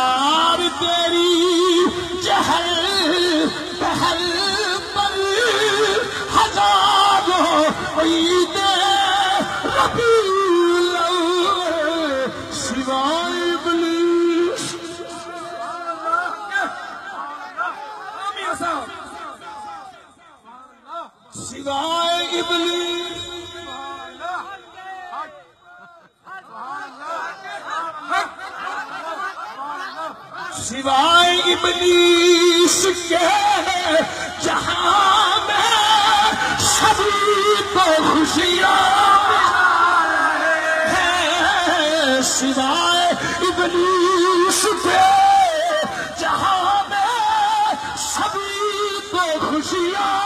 یار تیری چہل پہل پر ہزاروں عید ربیع الاول سوائے ابلیس سوائے ابلیس سوائے ابلیس کے جہاں میں سبھی کو خوشیاں ہیں سوائے ابلیس کے جہاں میں سبھی کو خوشیاں